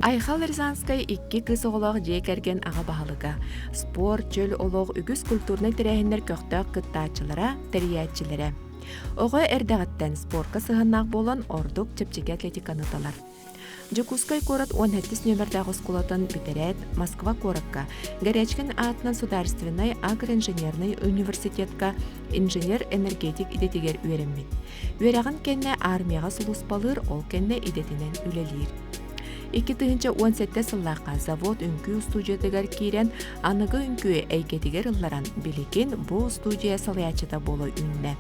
Айхал Рязанскай икки кыз оғылақ жекерген аға бағылыға. Спорт, жөл олық үгіз культурный тірәйінлер көқтақ кыттачылара, тәриятчілері. Оға әрдіғаттен спортқа сығыннақ болан ордық чепчеге атлетиканы талар. Жукускай корот 17 номердағы скулатын битерет Москва коракка, горячкин атынан сударственной агроинженерный университетка инженер-энергетик идетигер үйеріммен. Үйерағын кенне армияға сұлыспалыр, ол кенне идетінен үлелер. 2017 сыллаққа завод үнкі студиятыгар кейрен анығы үнкі әйкетігер ұлларан білеген бұл студия салаячыда болу үнне.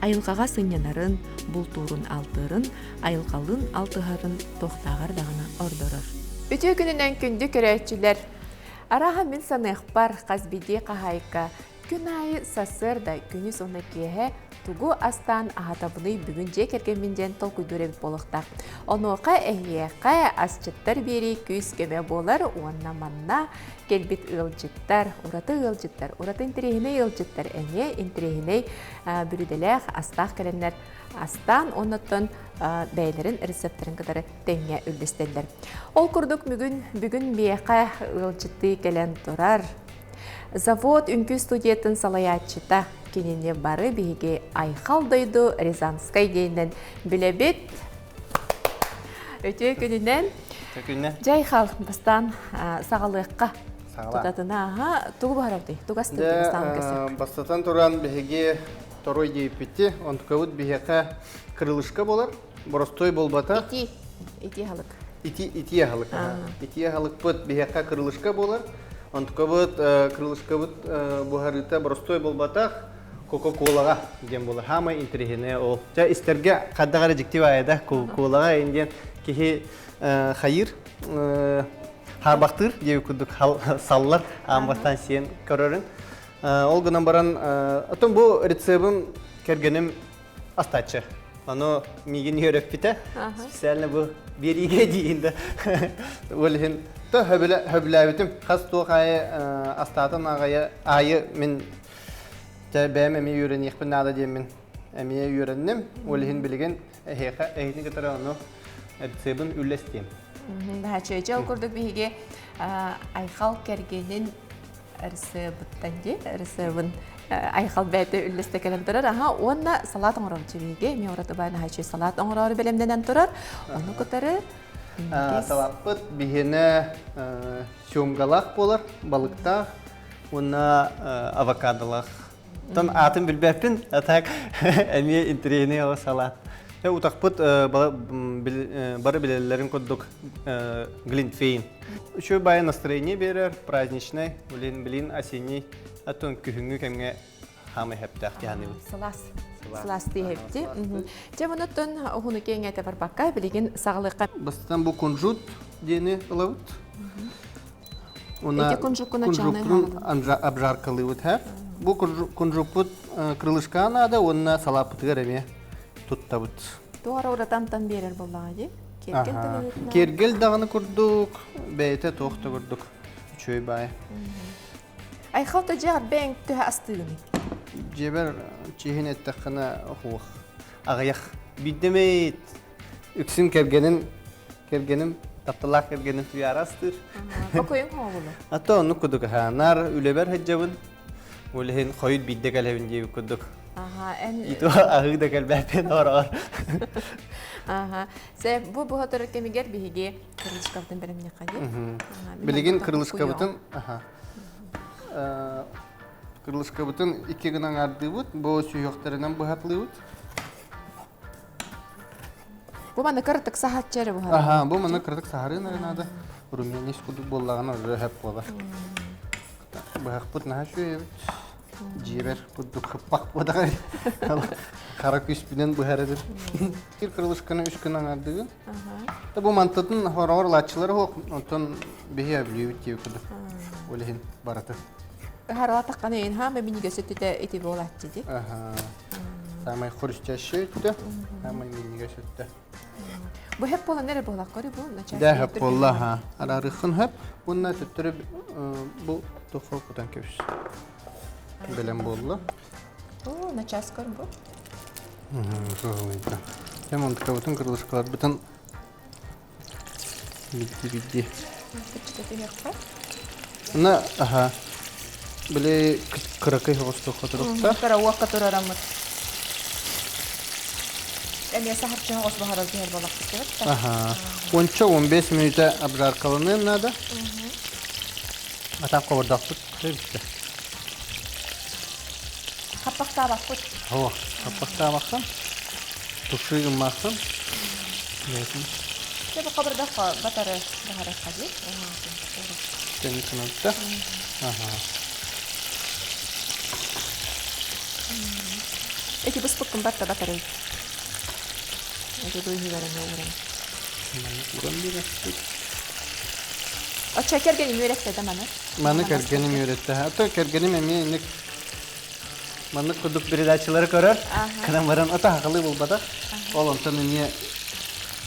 Айылғаға сынянарын, бұлтурын алтырын, айылғалын алтығарын тоқтағар дағына ордырыр. Өте күнінен күнді көрәтчілер. Араға мен санық бар қазбеде қағайқа. Күн айы сасырда күні соны кеге тугу астан ағатабыны бүгін жекерген менден тол күдірек болықтақ. Онуға әйеққа асчыттар бері күйіс кеме болар, уанна манна келбет ұлжыттар, ураты интерегіне ұлжыттар, әне интерегіне бүріделәқ астақ кәлемлер астан онытын бәйлерін рецепторын қадары тәңе үлдестелдер. Ол күрдік бүгін бейеққа ұлжытты кәлен тұрар. Завод үнкі студиятын салаятчыта кенене бары бейге Айхал дойду Рязанскай дейінен білебет. Өте күнінен Жайхал бастан сағалыққа тұтатына тұғы бағарауды, тұғасты бастан кәсір. Бастатан тұран бейге торой дейіпетті, онтықауыд бейге кырылышқа болар, боростой болбата. Ити халық. Ити халық. Ити халық бұд бейге кырылышқа болар. Антықабыт, крылышқабыт бұғарыта бұрыстой болбатақ Кока-Колаға дем болы. Хамай интерегіне ол. Жа істерге қаддағары жіктеу айда Кока-Колаға енден кехе қайыр, харбақтыр деу күдік саллар амбастан сен көрерін. Ол ғынан баран, ұтын бұл рецебін кергенім астачы. Аны меген өрек біті, специально бұл береге дейінді. Өлігін höbüläbütüm xas tuğ ayı astatın ayı min bäm emi ýörenýek bir nada diýmen emiye ýörendim olihin bilgen ehni getara onu sebin üllesdim. Bahçece okurduk bihige Ayxal kergenin resebin Ayxal bäte ülleste kelen turar. Aha onna salat oňarary bihige me orada bayna haçy salat oňarary bilemden turar. Onu getara Салаппыт бихене сёмгалақ болар, балықтақ, оны авокадолақ. Тон атын білбәппін, атақ әме интерегіне оғы салат. Утақпыт бары білелерін көддік глинтвейн. Үші байы настроение берер, праздничный, білін осенний, атын күхіңі кәмге хамы хәптәқ яғанылы. Слас дейіпті. Жемонуттun оғыны кейін әті бар баққа білеген сағылыққа. Бастан бұл күнжут дейіні ұлауыт. Эти күнжуккуна чаны обжаркалы өт әп. Бұл күнжукпыт крылышқа анады, онына салапытығыр әме тұттабыт. Туғара ұратамтан берер болаға де? Кергел дағыны күрдік, бәйті тоқты күрдік. Чөй бай. Айхалта жағыр бәң түхі астығыны. Жебер чейін әттіққына оқуық. Ағаяқ биддемейт. Үксін кергенім, таптылақ кергенім tuyarastır. Kokoyun hoğulu. Hatta onu kuduk. Nar üleber hecabın. Olehin koyut bidde gelevin diye kuduk. İto ahı da gelbәпен ор. Bu hatırı kemiger bihige kırılışkabıtın benim ne kayı? Bilgin kırılışkabıtın. Kırılışkabıtın iki günden ardığı bud. Bu süyoklarından buhatlı bud. Bu bana kırtık sahatçarı bu. Bu bana kırtık saharı narınada. Rumyanis kuduk bollağına röhep bolar. Buhak bud naha şöyle bud. Ciber kuduk kıpak bodağır. Kara küspüden buharadır. Bir kırılışkanı üç günden ardığı. Bu mantıtın hor laçıları hoq. Ondan bihi avlıyor diye kuduk. Olehin baratı. Harata kanayın ha ben beni gösterdi eti bolatçı di. Samay xuruşça şöyle. Samay beni gösterdi. Bu hep bola nere bolak qarı bu? Da hep bola ha. Ararıxın hep. Bunlar tutturub bu toxokudan köş. Belem bolla. O na ças qar bu? Soğuydu. Hem ontka bütün kırılışkalar bütün Бидди. Кычты тегек бар. На, ага. Биле кыракай хосту хотурукта. Кара уакка турарамыт. Эме сахарчы хос бахарал дияр балак битет. Ага. 10-15 минута обжаркаланы надо. Атам ковырдак тут. Хаппакта бакпыт. О, капакта баксам. Тушыгын баксам. Тебе кабырда батары бахара хади. Тени канатта. Ага. Эти быспыккын батта батары. Это дуйни барына уран. Уран бирет. Оча кергени үйрәтте да маны. Маны кергеним үйрәтте. Ата кергеним эми ник маны кудук передачалары көрөр. Канам баран ата хакылы булбада. Ол онтон эмне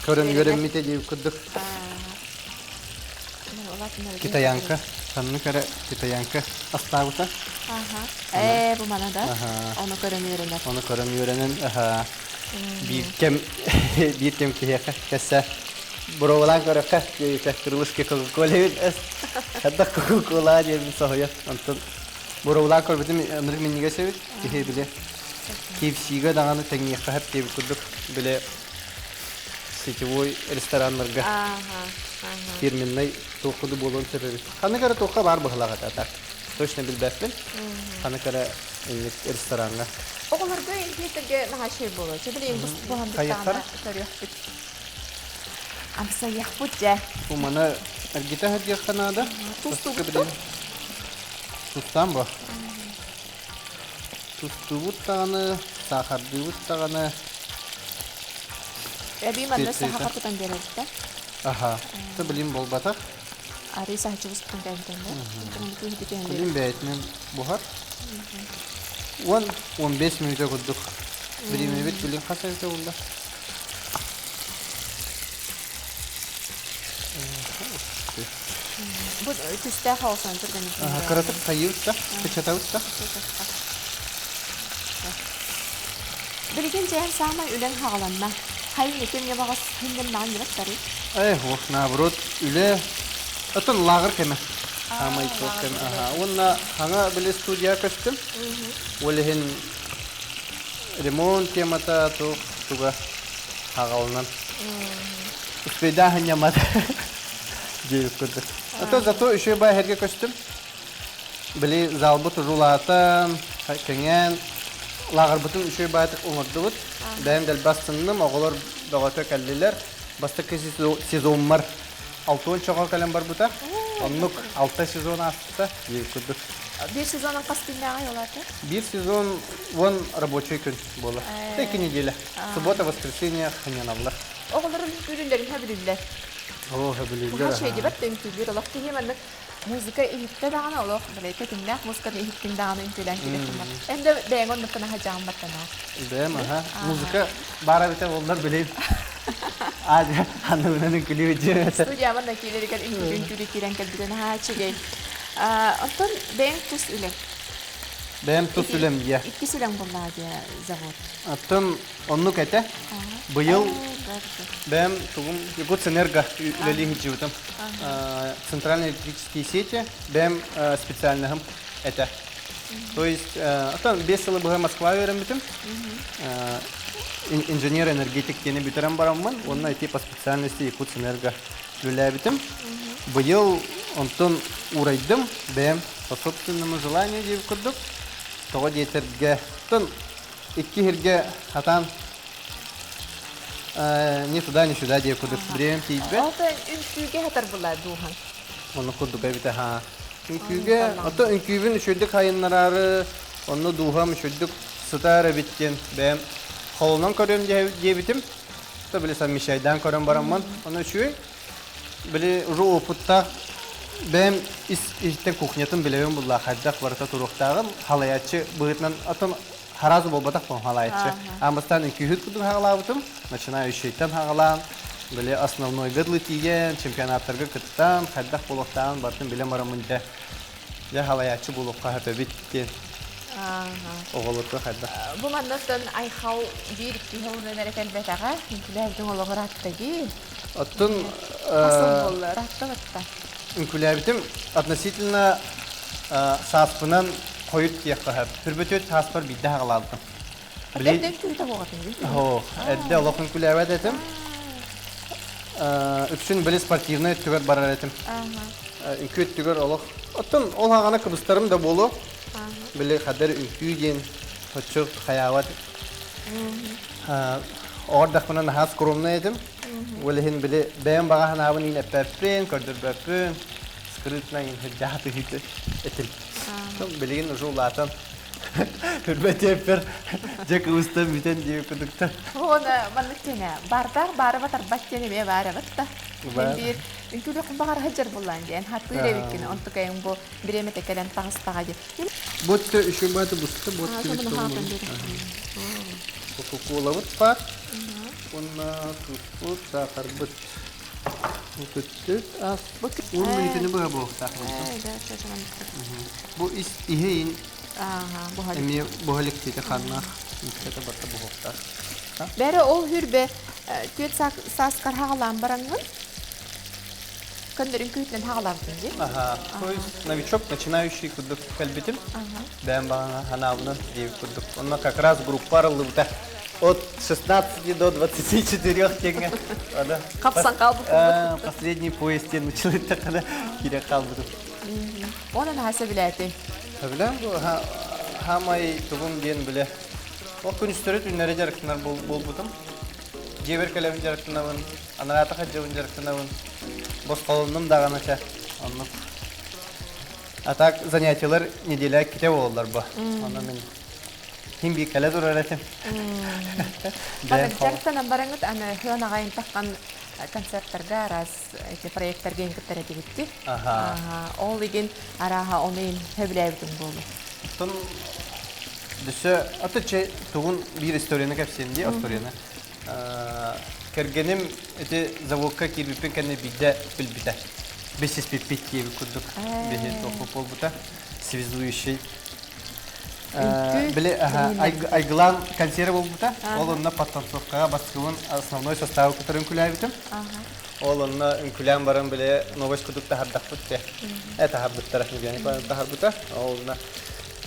көрөм көрөммите деп кудук. Китаянка. Санны көрө китаянка астагыта. Ага. Бу мана да. Оны көрөм үйрәнә. Оны көрөм үйрәнен. Ага. Bir kem kiyaka kessa burovlan görökkä kırılışke Coca-Cola es hatta Coca-Cola diye bir sohya antın burovlan körbedim anır minniga sevit ki bile KFC'ga dağını tengiye hep diye kurduk bile сетевой ресторанларга фирменный тоқуды болон себеби каны кара тоққа бар быхлага так точно билбеппин каны кара ресторанга Oğullarda yeterge naha şey bolu. Çebileyim bu hamdıklarına körüyor. Amsa yakbutca. Bu mana ergita hediye kanada. Tustu. Tustan bu. Tustu buttanı, sahardı buttanı. Bir manda sahar kutan gerekti. Aha. Tabilim bol batak. Arı sahçı buttan gerekti. Kulim beyetmen buhar. 10-15 minuta kurduk. Birimi bit bilin kaç ayda oldu. Bu tüste halsan turgan. Aha, karatıp kayıp da, peçetavut da. Bilgin cehem sağma ülen hağlanma. Hayır nekem yabağız hinden nağın yürek tarih. Oh, nabrot üle. Atın lağır keme. Ama çok keme. Aha, onunla hanga bile stüdyoya kaçtım. Olehin ремонт темата туга хагалнан. Успеда ханямат. Дивкуд. Ато зато еще бай херге костюм. Били залбут рулатан, кенген лагыр бутун еще бай так умырдыбыт. Дайым дел бастынным, оголор дагата келдилер. Баста сезон бар. 6 чоға калем бар бута. Оннук 6 сезон асты. Дивкуд. Bir sezonun kastıyla yollarda? Bir сезон, вон рабочий күн болды. Теки неделя. Суббота, воскресенье, ханянавлар. Oğulların ürünlerin habililler. Habililler. Bu her şeydi bat temküller olaq ki hemen müzika ehitte dağına olaq. Böyle ketinler müzika ehittin dağına intülen kiletim var. Hem de beğen onu kana hacağım batana. Beğen aha. Müzika bara bite onlar bileyim. Aja hanımının klibi. Stüdyo var nakileri kan intülü kiren kalbiren ha çegey. Ondan beğen tuz üle. Beğen tuz ülem diye. İkisi ülen bunlar diye zavod. Attım onluk ete. Bu yıl ben тугум Югоцэнерго üleli hicivdim. Центральные электрические сети ben специальным это. То есть atan 5 yıl bu Moskva öğrendim. Инженер энергетик diye bitiren baramman. Onunla eti по специальности Югоцэнерго ülelebittim. Bu yıl ondan uğraydım. Ben по собственному желанию diye kurduk. Toğa yeterge. Ondan 2 herge hatan не туда, не сюда diye kurduk. Bireyim tiybe. Ata ünküge hatar bunlar duhan. Onu kurduk evite ha. Ünküge, ata ünkübün üşürdük hayınlararı. Onu duham üşürdük. Sıtara bitken. Ben kolundan körüyorum diye bitim. Da bile sen mişaydan körüyorum baramman. Onu üşüyor. Bile ruh putta. Ben işte kuhniyatım bileyim bullah. Haddak varata turuqtağım. Halayatçı bığıtlan atın. Харазу болбатак бон халайчы. Амастан инкюхит кудук хагалабытым. Начинающийтен хагалан. Биле основной гыдлы тиген, чемпионаттарга кыттан, хайдах болуктан, бартын биле марамында. Я халаячы болукка хапе биткен. Оголутка хайдах. Bu mandattan ayxav bir iki havunu merekel betağa. Intilerden oluğur attagi. Аттын Nasıl oldu? Rahatta batta. Ünkulabitим относительно сааспынан койут тиякка. Пүрбөтөт сааспар бидде хагалалдым. Öteden kürüte boğatın değil mi? Ho, эдде олох ünkulabet etим. Үксүн биле спортивный түгөр барар этим. Үнкүт түгөр олох. Оттон ол хагана кыбыстарым да болу. Биле хадер үнкүден точук хаяват. Ордахмынан хас скромный этим. Олехин биле бэм бага ханабын ин эппен, көрдүрбөппүн. Скрытна ин хеджаты хитэ этим. Том билеген уже улатан. Hürmetepper, Jack Ustam biten diye kudukta. Ona manlıkene barı batar bakkene be barı batta. Bir ünkulü kumbağar hacer bulan diyen hattı revikine ontu kayın bu bireme tekelen tağısta hacı. Botta şu batı busta botta bitti. Coca-Cola bot var. Ona tut sakar bot. Tut as. Un minutunu bu sakar. Bu iheyin Bu hal. Emi bu halikti de kanna. İşte batta bu hafta. Beri ol hürbe tüet saskar hağalan barangın. Кандерин күйтен хагалардын ди. Ага. То есть новичок, начинающий кудук калбитим. Бэм бана ханавны дип кудук. Онна как раз группарлыгда от 16 до 24 теңге. Ада. Капсан калды. Последний поезд начали такada кире калды. Онан хаса билети. Билем бу хамай тугун ген биле. О күнүстөрөт үннөрө жарыктар болбудум. Жебер келем жарыктарын, анарата хаҗын жарыктарын. Бос калындым дагanacha. Анны. А так занятиялар неделя ките болдылар бу. Аны мен ким би келе турар этим. Бана жарыктан бараңыт аны хыянагайын таккан концерттерге раз эти проекттерге ингиттер этибитти. Ол деген араха онын хөбләбитин болду. Тон десе атачы тугун бир историяны кепсенди, историяны. Кергеним эти заводка кирбипен кенне бидде билбите. Бесис пиппити кудук бехе топол бута связующий. Биле айглан консерва бута. Ол онна подтанцовкага баскылын основной состав которым кулябитим. Ол онна инкулям баран биле новость кудукта хардахбутте. Это хардуттарах не хардута. Ол онна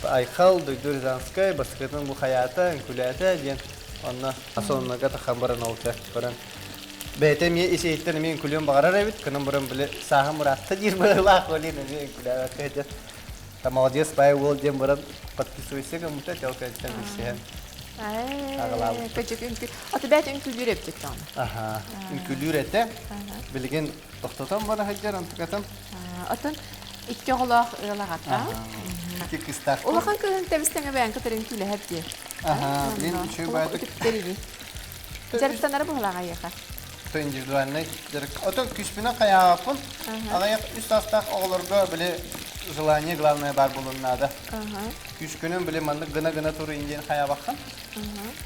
айхал дойдурзанская баскытын бу хаята инкулята ден. Онна асоннага тахамбаран олта баран. Бетем ye iseyitten men kulyon багарар эбит, кынан буран биле саха муратта жир бала колин мен куля кайда. Та молодец, бай бол дем баран подписывайся, кому-то телкайтан все. Качык үнкү. Аты бәт үнкү жүрөп жеттан. Аха. Үнкү жүрөтте. Билген токтотан бара хаҗар антыкатан. Атын икки голак ылагатта. Икки кыстак. Улахан көн тебистеңе бән кытырын күле хәпти. Аха, билен шөй байды. Жарыктанары булага яка. То индивидуальный жарык. Отон күспүнө каяапын. Агаяк үст астак оглорго биле желание главное бар болуннада. Күскөнөн биле манда гына туру инден каябаккан.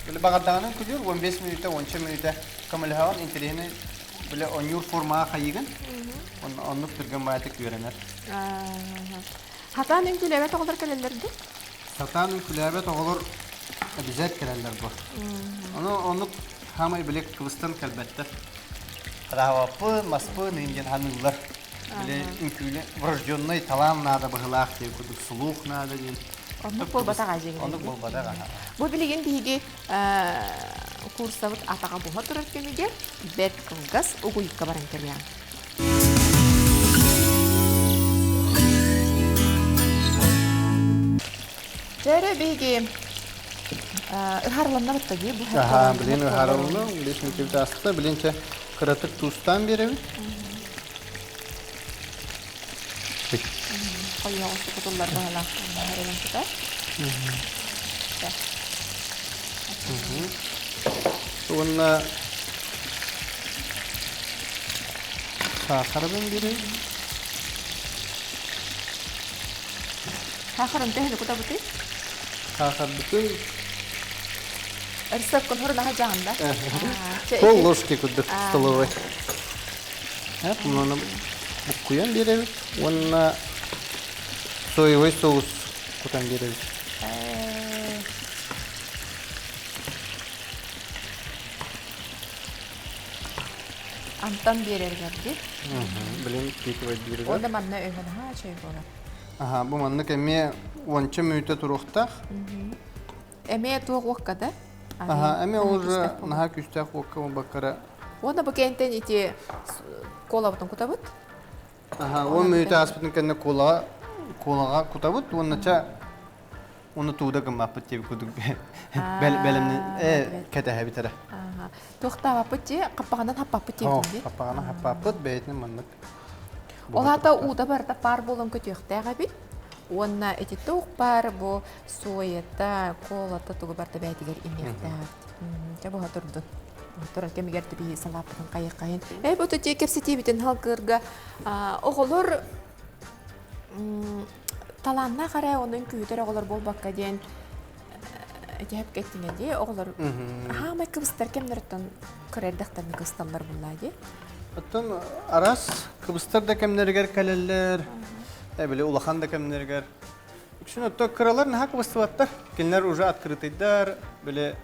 Биле багадаганын күлүр 15 минутта 10 минутта камылхаван интерени биле онюр формага кайыгын. Онну түргөн байтык үйрөнөр. Хатанын күлөбөт оглор келелерди. Сатанын күлөбөт оглор обязательно келелер бу. Onu hamay bilek kıvıstan kalbette. Равапы, маспы, нынген ханылар. Биле үнкүле врожденный талант надо багылак деп кудук слух надо деп. Онук болбатага жеген. Онук болбатага. Бу билеген биги курсабыт атага буга турар кемеге бет кылгас угуйка баран келген. Жere биги ыхарланна баттаги бу. Аха, билен ыхарланна, билен мектепте аста, биленче кыратык тустан беребит. Koyuyor kutular böyle. Herhalde kadar. Sonra sakarın biri. Sakarın tehli kutu buti. Sakar bütün. Рецепт конфор на хаджанда. Пол ложки кудук столовой. Evet, bunu bukuyan biri. Ona soyavый соус kutan biri. Антон берергерди. Білем кетіп өйдірді. Onda manna öğmen ha şey bolar. Aha, bu manlık emme 10 müyte turuqtaq. Eme tuğ okkada. Aha, emme olur naha küstaq okka bakara. Onda bu kenten iti kola butun kutabut. Aha, 10 müyte aspıtın kendine kolağa kutabut. Onu tuğda gımmapıt diye kuduk. Belimni ketehe bitara. Aha. Tuğta vapıtı kapağından hapapıt Oh, yedin. kapağına hapapıt beytini manlık. Олата уда барда пар болон көтөктәгә бит. Онна эти тук пар бу соята, колата тугы барда бәйтигер имектә. Жабы хатырды. Тора кемигер тиби салаптын кайыккайын. Бу төтө кепсети битен халкырга оголор таланна карай онун күйтөр оголор болбакка ден эжеп кеттине ди оголор. Хама кыбыстар кемнерден көрөрдәктәрне кысталлар буллады. Атын арас Kıbrıslar da kemlerger kaleller. Böyle Ulahan da kemlerger. Şunu to kralar ne Kıbrıs'ta battar. Kendiler уже открытыйдар, böyle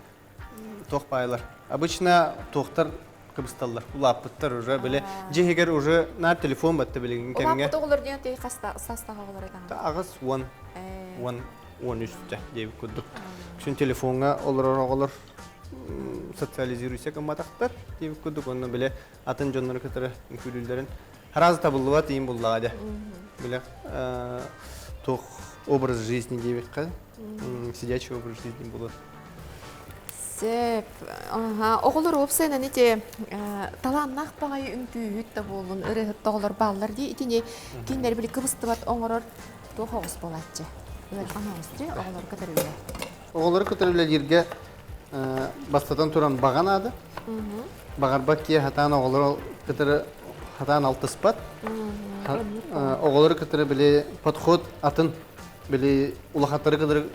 tohpaylar. Обычно tohtar Kıbrıslılar. Ulapıttar уже böyle cehiger уже na telefon battı böyle kendine. Ulapıt olur diye te hasta sastaga olur edan. Ağız 1 üstte diye kuduk. Şun telefonga olur. Социализируйся кыматактар дип кудук онно биле атын жоннору кытыры күлүлдөрүн раз табылуа тыйын буллаады биле тох образ жизни дебекка сидячий образ жизни болот Сеп оголор опсена нете таланнак багай үңкүүт да болун ырыгыт тоголор баллар ди итине киндер биле кыбыстыбат оңорор тохогус болатчы өл анасты оголор кытырылы оголор кытырылы жерге бастадан туран баган ады багарбак ке хатан оголор кытыры хатан алтыспат оголор кытыры биле подход атын биле улахаттары кытыры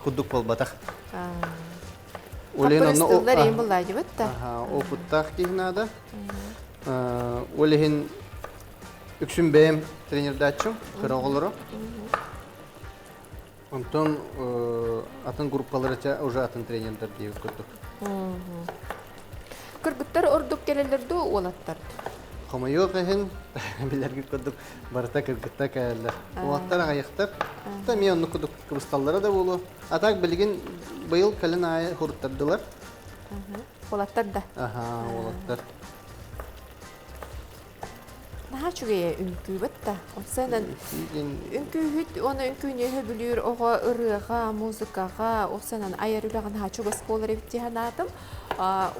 кудук болбатак Олен onu Kıbrıslılar iyi bulaydı bitti. Опыттах кигнада. Олен үксүн бэм тренерді атчым, кыроголору. Онтон атын группалары уже атын тренердер дейіп көрдік. Кыргыттар ордук келелерді олаттар. Қомайық әхін, білерге көрдік, барыта кыргытта кәлілер. Олаттар ағайықтар. Мен оны көрдік кыбысталлары да болу. Атак білген быйыл кәлін айы хұрыттардылар. Олаттар да. Олаттар. Наha çüge ünkü bitti. Senin ünkü hüt onu ünkü ne biliyor oğa ırığa muzikağa o senin ayarılan ha çüge skolar bitti hanadım.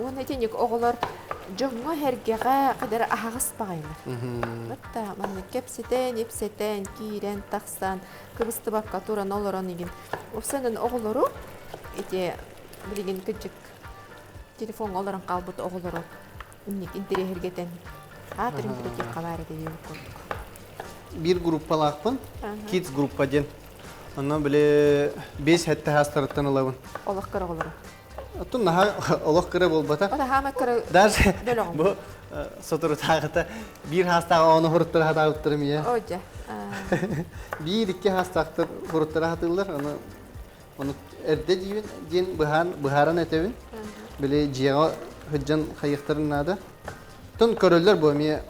Onu tenik oğlar jonga hergege kadar ahas baylar. Bitti. Ben kepseten ipseten kiren taksan kıbıstı bakka turan oloran igin. O senin oğları ite bilgin küçük telefon olaran kalbut oğları. Ünlük interi hergeten. Bir gruppa laqpın, kids gruppa den. Ondan bile 5 hette hastırıttan alavın. Allah kıra olur. Atın naha Allah kıra bolbata. O da hama kıra döl bu soturu tağıta bir hasta onu hurutları hata uttırım ya. Oca. Bir iki hastaktır hurutları hatırlar onu erde diyen buharan etevin. Bile ciğer hıccan hayıktarın adı. Tun körüller bu mi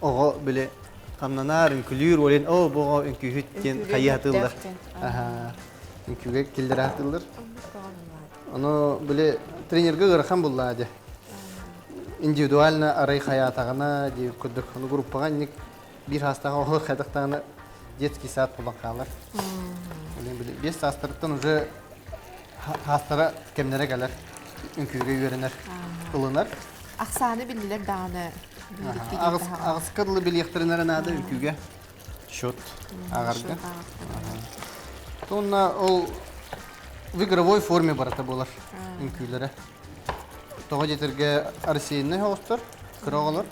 oğu bile kamlanarın külür olen o bu önkü hütten hayatılır. Önküge kildir hatırlar. Onu bile trenerge gırxan bulladı. İndividualna aray hayatağına diye kurduk. Onu gruppagan nik bir hastağa oğu xadıqtağına детский сад bulan kalır. Olen bile 5 hastırıktan уже hastara kemlere gelir. Önküge yörener, ılınar. Aksanı bildiler dağını. Ağız kadılı bilektirinler nada ülküge. Şut, ağarga. Sonra o в игровой форме барата болар ülkülere. Тоға жетерге арсейінне хоğustar, kıroğulur.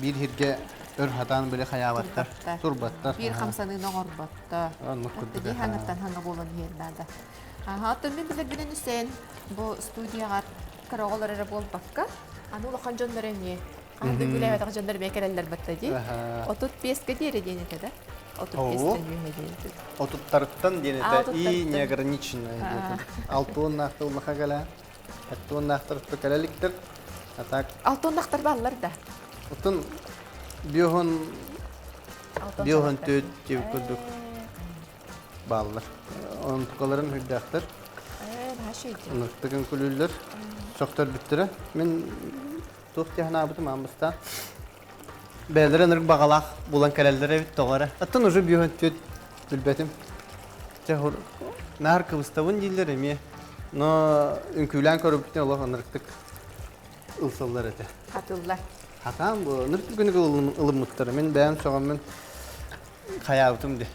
Bir hirge ör hatan böyle hayavattар, turbattар. Bir hamsanın oğurbattı. Dedi hanıftan hanı bolun yerlerde. Hatta ben bilir bilin Hüseyin bu studiyalar kıroğulları bol bakka. Anu lokan jonları ne? Andı güle ve jonları bekereller battı di. 35 deri diyene de. 35 diyene. 30 taraftan diyene de iyi ne ограничено. 6 on naqtıl maha gala. 6 on naqtır tükeleliktir. Atak. 6 on naqtır ballar da. Отын биохон төт деп көрдік баллар. Onun tukaların hüddaklar. Nıktıkın külüller. Çoktar bittire. Men tuğ tiyahına abıdım ambıstan. Beyleri nırk bağalaq bulan kalellere bit doğara. Atın ucu biyohun töt bilbetim. Çahur nahar kıvıstavın dilleri mi? No ünkülen körüp bitten Allah nırktık ılsallar ete. Hatıllar. Hatam bu nırktık günü ılımlıkları. Men beğen soğan men kayabıtım de.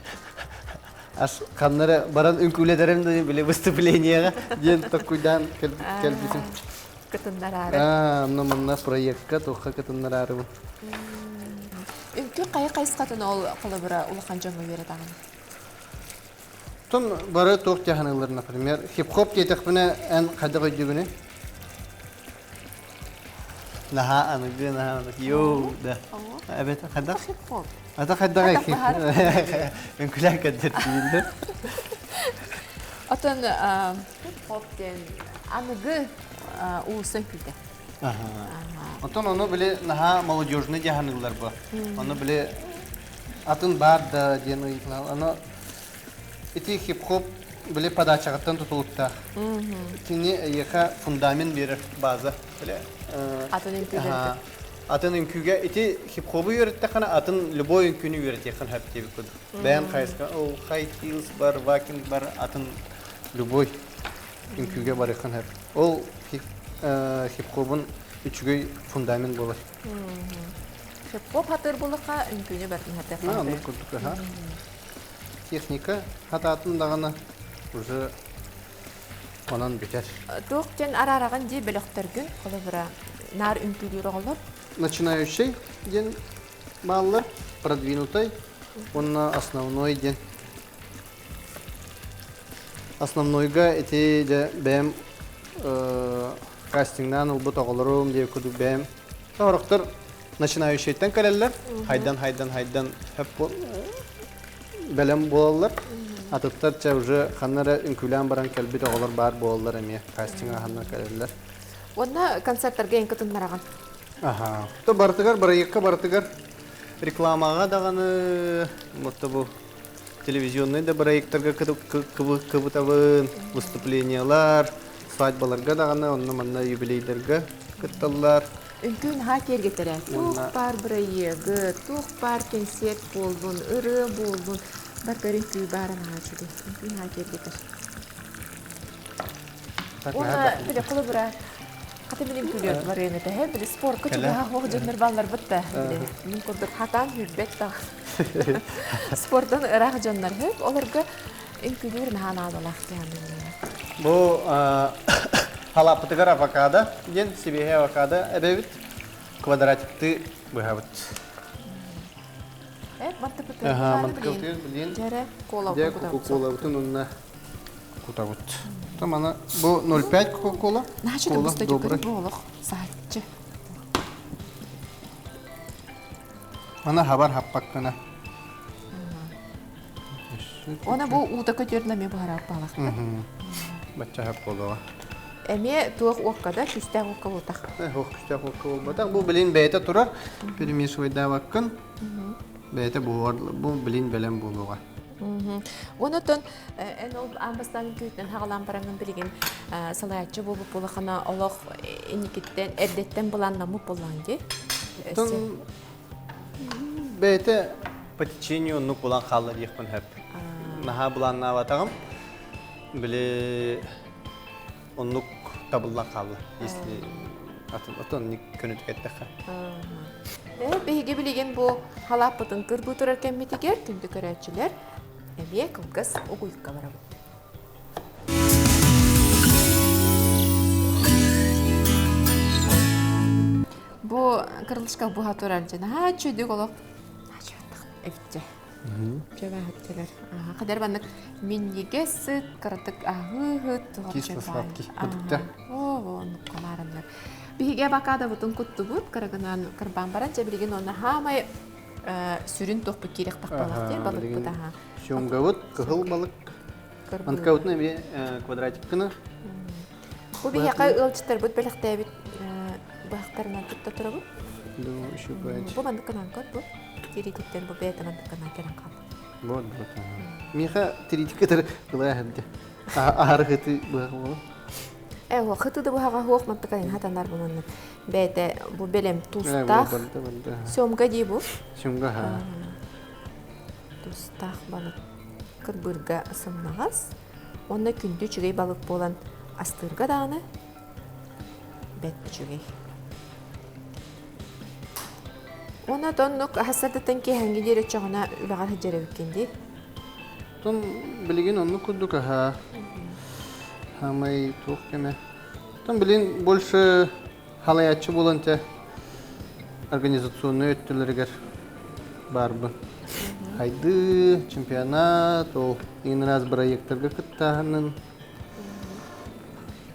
As kanlara baran ünkülederim de bile выступлениеға ден такуйдан келбитим. Кытындар ары. Мына проектка тоққа кытындар ары. Үнкі қайсқатын ол қылыбыра улахан жаңы береді ағын? Тон бары тоқ тяханылар, например, хип-хоп кетіқпіне ән қады қойдығыны. Наха анығы, наха анығы, йоу, да. Әбет, қадақ? Хип-хоп. Ата қадақ әйкі. Үнкілер кәдір дейілді. Отын хип-хоптен анығы уысын күлді. Отон оны біле наха молодежный тяханылар бұл. Оны біле атын бар да ден ұйықлал. Оны эти хип-хоп біле подачағыттан тұтылықта. Тіне әйеқа фундамент берір база. Атын үнкілерді. Атын үнкіге, эти хип-хопы үйретті қана атын любой үнкіні үйретті еқан әп деп көді. Бәйін қайысқа, ол хай хилс бар, вакинг бар, атын любой үнкіге бар еқан әп. Ол хип-хопын үчігей фундамент болар. Хип-хоп хатыр болыққа үнкіні бәрдің әті қанды. Техника хататындағаны уже онан бетер. Тоқ жен ара-араған дей біліқтіргін қолы бұра нар үнкілері олар. Начинающий ден маллар, продвинутой, он основной ден. Основнойга эти бәм кастингнан ұлбыт оғылырым деп күдік бәм. Тоғырықтыр начинающийттен кәлелер, хайдан бәлем болалар. Атыптарча уже қаннары үнкілен баран кәлбет оғылыр бар болалар әме кастинга қанна кәлелер. Онна концерттарға ең күтіндер аған? То бартыгар, барайыққа бартыгар рекламаға дағаны, бұл телевизионный да барайықтарға кыбытавын, выступлениялар, свадьбаларға дағаны, онна юбилейдерға күтталар. Үнкін ха кергетері, туқ бар барайығы, туқ бар концерт болдың, ұры болдың, барқарын күй барын ағачыды. Үнкін ха кергетер. Оны біле құлы бұра Хаты менен күлөт бар ene те бир спорт көчүгө хок жөндөр балдар бытта. Мен көрдүк хатан хүрбет та. Спорттон ырак жөндөр хеп, оларга инкүлөрүн ханалалак дегенде. Бу халапытыгар авокадо, ген сибеге авокадо эбебит квадратикти быхабыт. Мантыпыты. Мантыпыты билген. Жаре кола кола бутун онна кутабыт. Тамана бу 0,5 кока-кола. Начали бустать болох саатчы. Ана хабар хаппаккана. Она бу ута көтөрнөмө барап балак. Бачча хап болова. Эме туак оккада күстә окка болтак. Күстә окка болбата. Бу билин бәйте турар. Перемешивайда ваккын. Бәйте бу билин белән булуга. Онотон ол амбастан күтен хагалан баранган билген салаячы болуп болахана олох эникиттен эрдеттен буланнамы боланди. Бәйте по течению ну булан халлар якпын хәп. Наха буланна ватагым. Биле оннук табылла халлар. Если атон ник көнөт кеттеха. Беге билген бу халапытын кырбы турар кеммитигер түндү көрәчилер. Эме кылгыс угуйка барабы. Бу кырылышка буга турар жана чөйдүк олоп. Эфте. Чөбө хаттелер. Кадар баннык минниге сыт кыртык агы Кисло сладкий. Бутта. О, коларындар. Биге бакада бутун кутту бут, караганан кырбан баран жабилген оны хамай сүрүн топпу керек тақпалақ дей, балык бұдаға. Шуңгавыт, кығыл балык. Антықауытына бе квадратик күні. Бұл бейеқай ылчыттар бұд бәліқті әбіт бұғақтарынан тұтта тұра бұд? Думаю, еще бач. Бу мандык канан кот бу. Тирититтен бу бетен мандык канан керен кал. Вот. Миха тридик кетер кылай хадде. Аргыты бу. О, хытыды бу хага хуак мандык канан хатандар бунан. Бете бу белем тустах. Сөмгө ди бу. Сөмгө ха. Тустах балык. Кырбырга ысымнагас. Онда күндү чүгей балык болан астырга даганы. Бет чүгей. Ona tonnuk hassadatan ki hangi dere çağına ulagar hacere bükkendi. Ton bilgin onu kurduk ha. Hamay tuh keme. Ton bilin больше halayatçı bolanta organizasyonu öttüleriger barbu. Haydi çempionat o inraz proyektlerge kıttahanın.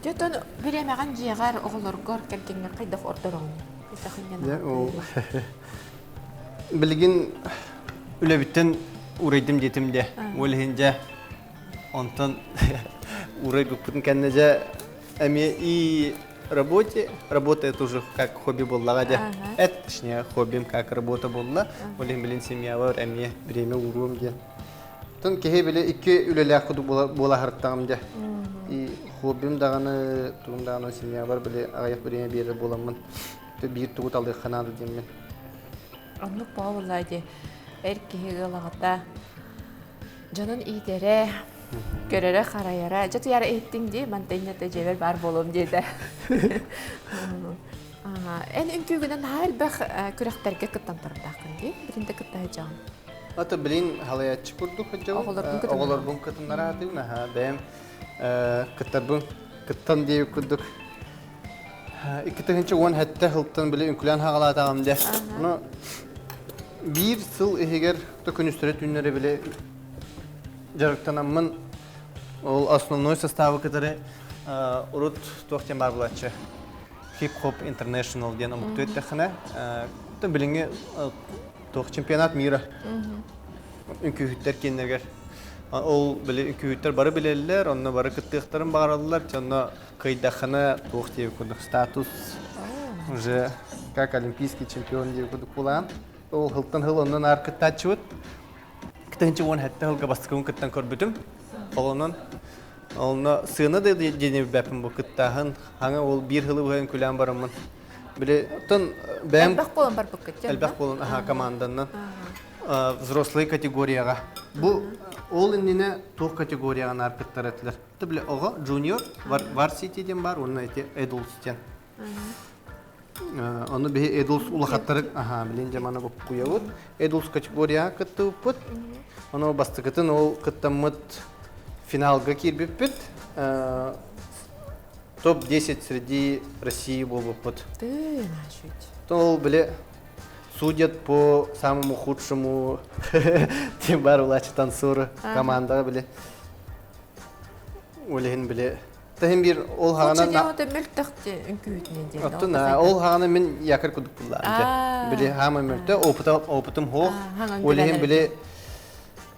Jotun bilemegan jigar oğulorgor kerkenler kaydak ortorong. Ya o bilgin ülebitten uraydım jetimde. Olhince ondan урай гупын кеннеже эми и работа это уже как хобби болла да. Это точнее хоббим как работа болла. Олим билин семья бар эми время урум ген. Тон кеһе биле икки үлеле куду бола хартагым да. И хоббим даганы тугундаганы семья бар биле аяк время бере боламын. Те бир тугут алды ханады деммен. Анны паулайды. Эркеге галагата жанын идере көрөрө караяра жат яра эттиң ди мантайнете жебер бар болом деди. Эн үнкүгүнөн халбах күрөктөргө кыттан турдакын ди. Биринде кыттай жан. Ата билин халаячы курдук жау. Оголор бун кытыннара атына ха бем кыттарбын кыттан деп курдук. Икитегенче он хатта хылтан биле үнкүлөн хагалатагам де. Ну бир сыл эгер төкүнүстөрө түннөрө биле жарыктанамын ол основной составы который урут тохтен бар булачы хип-хоп international ден умуктует тахана то билинге тох чемпионат мира үнкүттер кеннергер ол биле үнкүттер бары билелер онны бары кыттыктарын багаралар жана кайдахана тохтев кудук статус уже как олимпийский чемпион деп кудук булан ол хылтан хыл оннан аркыттачыбыт Кытынчы он хәтта хылга бастыкын кыттан көрбүтүм. Олонон олна сыны да дене бәпим бу кыттахын. Хаңа ол бир хылы буен күлән барымын. Биле тон бәм Элбах болон бар бу кыттан. Элбах болон команданнан взрослый категорияга. Бу ол индине тох категорияга наркыттар этлер. Биле ого junior varsity ден бар, оны эти adults ден. Onu bir adults ulaqattarık bilin jamana bop kuyaut adults kategoriya kıttıpıt onu bastıkıtın ol kıttamıt финалга кирбиппит топ-10 среди России болбуппут. Ты начуть. То биле судят по самому худшему тем бар улачы танцоры командага биле олеген биле Тахим бир ол хагана на мөлтөктө үнкүтүнөн ден. Оттуна ол хагана мен якыр кудук булар. Биле хама мөлтө опытым хо. Олеген биле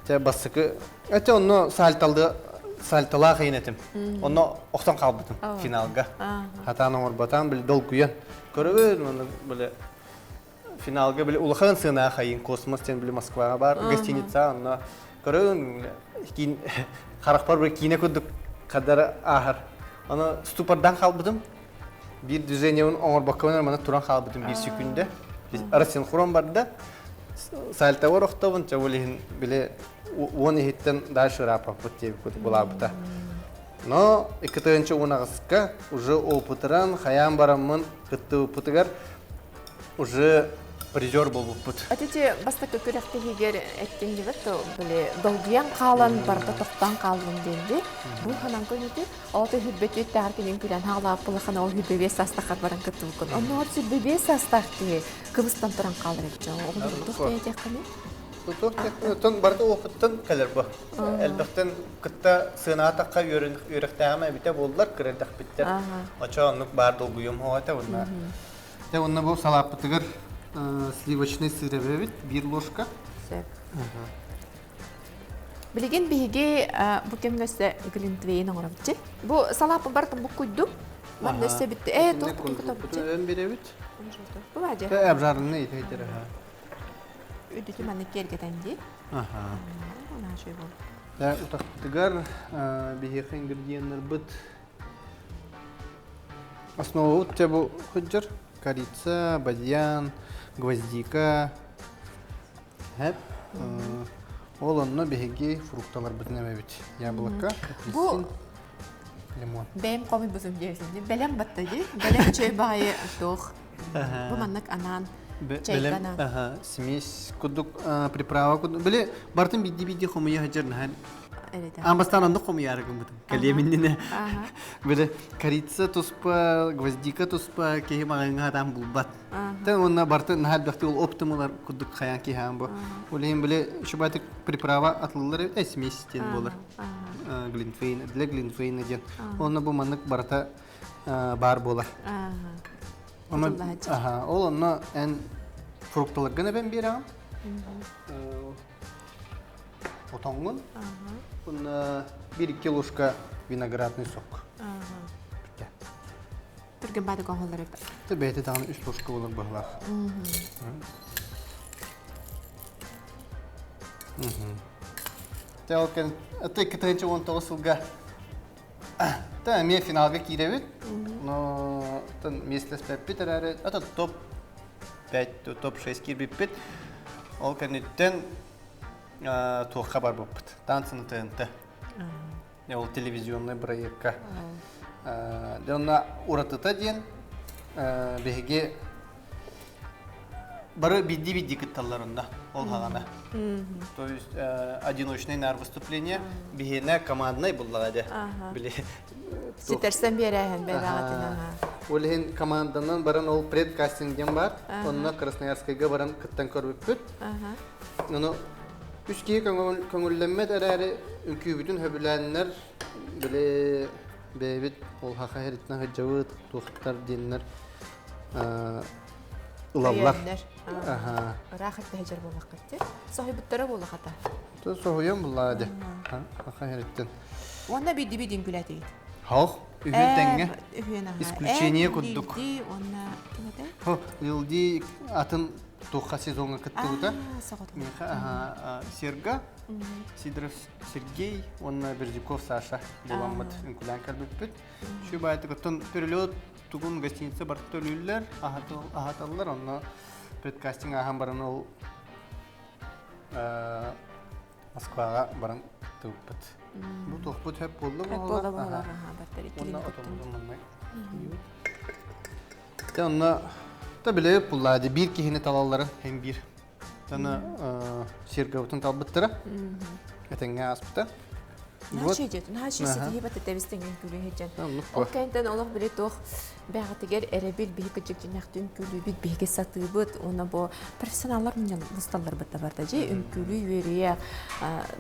те басыкы. Эте онно сальтала кыйнетим. Онно октан калбытым финалга. Хатаны орбатан биле дол куян. Көрөбүн муну биле финалга биле улахан сына кайын космостен биле Москвага бар гостиница онно көрөбүн кин каракпар бир кине кудук Kadar ahır. Onu stupardan kalbıdım. Bir düzenyenin oğur bakımına bana turan kalbıdım bir sekünde. Arasın kuran vardı. Salta var oktavın çavalihin bile onu hitten daha şuraya papıt diye bir kutu bulabıda. No, ikitayınca ona kıska, уже опытыран, хаян барамын, кытты опытыгар, уже призер бол опыт. Атете бастакы көрөктө эгер эттен деп то биле долгуян калан барда токтан калдым денди. Бул ханан көйнөтү аты хүббет тааркенин күрән хаглап булхана ол хүббе састакат баран кыттылкын. Анны орчу бебе састакты кыбыстан туран калдырып жоо. Оглор тохтой жакканы. Тон барда опыттан келер бу. Элбектен кытта сынаатакка үйрөктөгө бите болдулар, кырдак биттер. Ача аннык бар долгуям хоата унна. Те унна бу салапытыгыр сливочный сыр бит, бир ложка. Билеген биге бу кемгесе глинтвейн оңрапчы. Бу салапы бартын бу куйду. Мен несе битти. Ток кутап. Ön berебит. Bu bence. Abjarını itedir ha. Ödütü bana kergeden değil. Aha. Ona şey bu. Да, утактыгар бихеха ингредиенттер бит. Основа вот тебе худжар, корица, бадьян, гвоздика. Хеп. Олонно бихеги фрукталар битнеме бит. Яблоко, апельсин, лимон. Benim komi buzum diyorsun. Belem battı. Belem çöy bayi doğ. Bu mannak anan. Белем, смесь, кудук приправа, кудук. Беле бартын бидди хомия хаджар нахал. Evet. Амбастан андык хомия аргын бутын. Калеминне. Беле корица туспа, гвоздика туспа, кеһи маганга там булбат. Та онна бартын нахал бахты ул оптималар кудук хаян ки хам бу. Улем беле шубатык приправа атлылар смесь тен болар. Глинтвейн, для глинтвейн ден. Онна бу маннык барта бар болар. Ол онна эн фрукталаргана ben берем. Отонгун. Бунна 1 килошка виноградный сок. Түрген бады гоңоллар өп. Төбәте тагын 3 ложка булыр быглар. Тәлкен, атый китенче 19 елга. Та мен финалга киребит. Но тан местес пепитерәре, ата топ 5, топ 6 кирбит. Ол кенеттен то хабар бупт. Танцын ТНТ. Я ол телевизионный проектка. Донна уратыта ден беге бары бидди кытталларында ол хагана. То есть одиночный на выступление бегене командный буллады. Биле Ситерсен берәһен бәгатына. Олен команданан баран ол предкастингден бар. Онна Красноярскайга баран кыттан көрбүт. Аны үские көңүлләммәт әрәре үкү бүтүн хөбүләннәр биле бебит ол хакыйрәтне хаҗавыт тохтар диннәр улаллар. Рахат бәҗәр була кытты. Сахибәттәре була хата. То соһуям булады. Хакыйрәттен. Онда бидин күләти. Хох, үгүтәнгә. Исключение куддук. Онда кимәдә? Хо, илди атын тоха сезонга кыттыгыта. Серга, Сидоров Сергей, он Бердюков Саша, Буламат, Инкулян Карбипит. Шубайты кыттын перелет тугун гостиница бартолюллер, ахаталлар, он предкастинг ахам баран ол Москвага баран туппат. Бу тохпут хеп болду му? Болду бартары. Онна отомузун мындай. Те онна та биле пуллады бир кихини талаллары hem bir. Тана Сергавтын талбыттыра. Этеңге аспыта. Нәши сетихибат тәбистенген күлі хеджен. Оккайнтан олық біле тоқ бәғатыгер әрәбел бейгі жекженәқтің күлі бит бейгі саты бұд. Оны бұл профессионалар мен мұсталар бұтта барда же. Үмкүлі үйерия.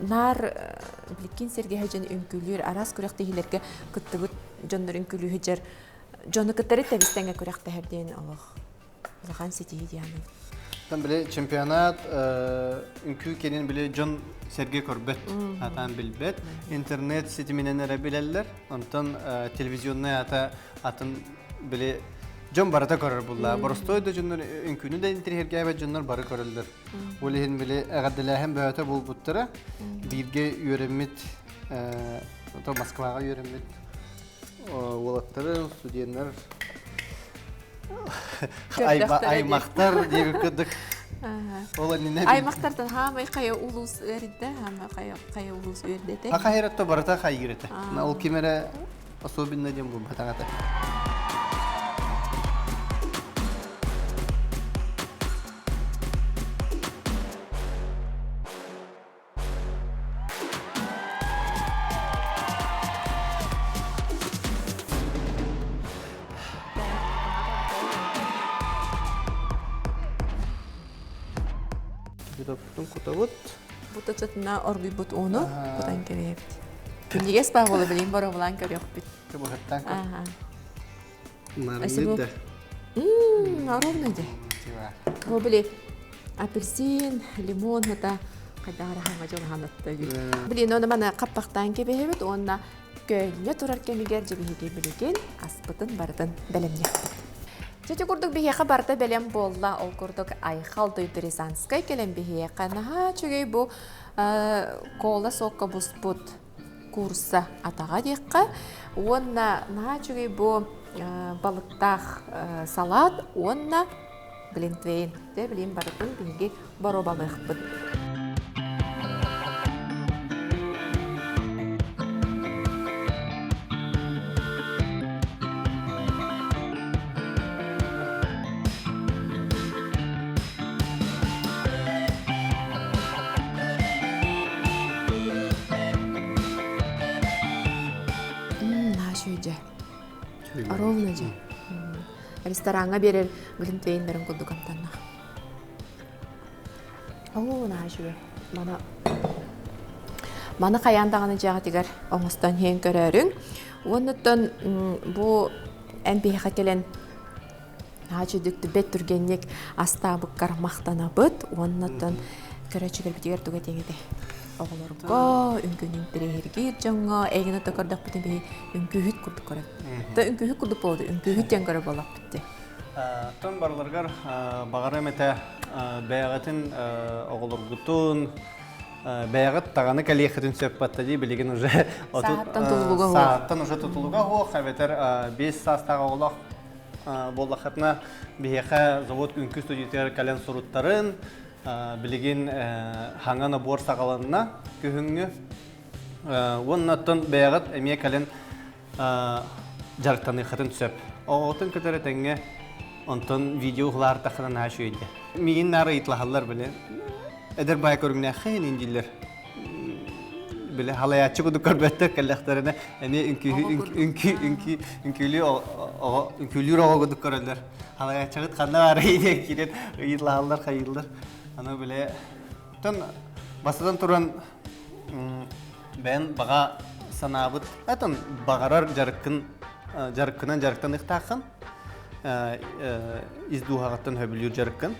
Нар біліккен серге хеджен үмкүлер арас көріқтігілерге күтті бұд жондар үмкүлі хеджер. Жоны күттері тәбістенге көріқті әрден олық. Олған сетихи дияның. Там биле чемпионат үнкү кенен биле Жон Сергей Корбет атан билбет. Интернет сети менен эре билелер. Онтон телевизионный атын биле Жон барата көрөр булла. Боростойдо жоннор үнкүнү да интернетке бет жоннор бары көрөлдөр. Олехин биле агадылаһын бөтө булбуттара. Бирге үйрөнмит то Москвага үйрөнмит. Олаттары студенттер Аймақтар деги кыдык. Аймақтардан хамай кая улус өрдө, хамай кая улус өрдө. Акайратта барата кайгырете. Ол кемере особенно дем бу батагата. Кутавыт. Бута чатна орби бут оно, бутан кереп. Күнге спа болу билим бара булан кереп бит. Бу хаттан. Ага. Мармида. Ровно де. Бу били апельсин, лимон мата кадара ханга жон ханатта. Били но мана каппактан кебебет, онна көнне турар кемигер жибиге билеген аспытын бардын белемне. Чечи курдук бихеқа барда белем болла, ол курдук айхал дойду Рязанскай келем бихеқа. Наха чүгей бу кола соққа буспут курса атаға дейққа. Онна наха чүгей бу балықтақ салат, онна глинтвейн. Де білейм барытын бейге бару балықпын. Ровно же. Ресторанға берер глинтвейндерін күлді қамтанна. О, нағашуе. Маны қаяндағаны жаға тегер оңыстан ең көрерің. Оныттан бұл әнбейіға келен нағашы дүкті бет түргеннек астабыққар мақтана бұд. Оныттан көрәчігер бітігер түге теңеді. Оғылырға, үңкінің тірегергер жаңа, әйгіні тақырдақ бітін бей үңкүйіт күрдік көріп. Та үңкүйіт күрдік болды, үңкүйіт жән көріп олақ бітті. Тон барларғар бағары мәті бәйғатын оғылырғытын, бәйғыт тағаны кәлейхетін сөп батты дей білеген уже сааттан уже тұтылуға оқ, әбетер 5 састағы оғылақ болақытына бейеқа завод үңкі студиятер кәлен сұруттарын білеген хаңаны бор сағаланына көхіңі оннаттан бәйғыт әме кәлен жарықтаны қытын түсіп. Оғытын көтері тәңге онтан видеоғылар тақынан ашу еді. Меген нары итлағалар біле. Әдір бай көріңіне қайын енділер. Біле халаятчы күді көрбәттір кәліқтарына әне үнкілер оға күді көрілер. Халаятчығыт қанда бары еді керет итлағалар қайылдар. Аны біле, басыдан тұран бән баға санабыт, әтін бағарар жарыққынан жарықтан иқтақын, издуғағаттан хөбілер жарыққын.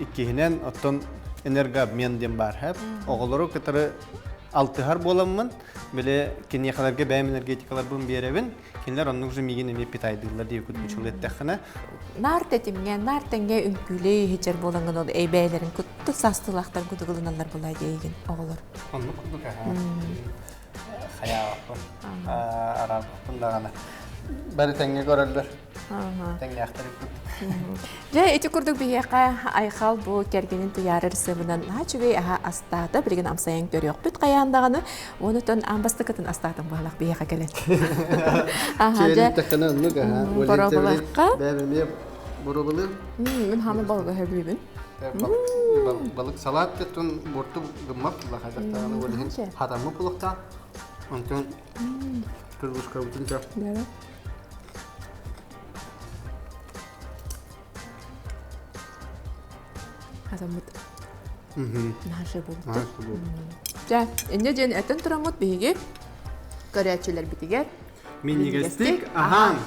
Иккейінен оттан энергообмен дем бар әп. Оғылыру кітірі алтығар боламын, біле кене қаларға бәйім энергетикалар бұн беребін, кенелер оның уже меген еме питайдығылар дейі күтмешіл еттіқіні. Нартетімген, нартенге үнкілей хечер болаңын ол әйбәйлерін күтті састылақтар күтігіліналар болай дейген оғылыр. Онны күтік қаяқпын, арабықпын дағаны. Бәрі тәңге көрілдір, тәңге ақтарып күтті. Жа, эти күрдік бейеқа айқал бұл кергенін тұярыр сымынан чүгей астады, білген амсайын көрі өқ бүт қаяндағаны, оны төн амбасты күтін астадың бағылақ бейеқа келет. Чейін тәқіні ұнық, Бұрабылаққа? Бәріме бұрабылы. Мен хамы балға хөбілібін. Балық салат кеттін бұрты ғыммап, лақадақтағаны өлігін хатамы бұлықта. Онтын күрбұшқа бүтін жақ. Азамут. Наше болды. Жа, энде жен әтін тұрамыт бейге көрәтшілер бітігер. Минигестик, ахан!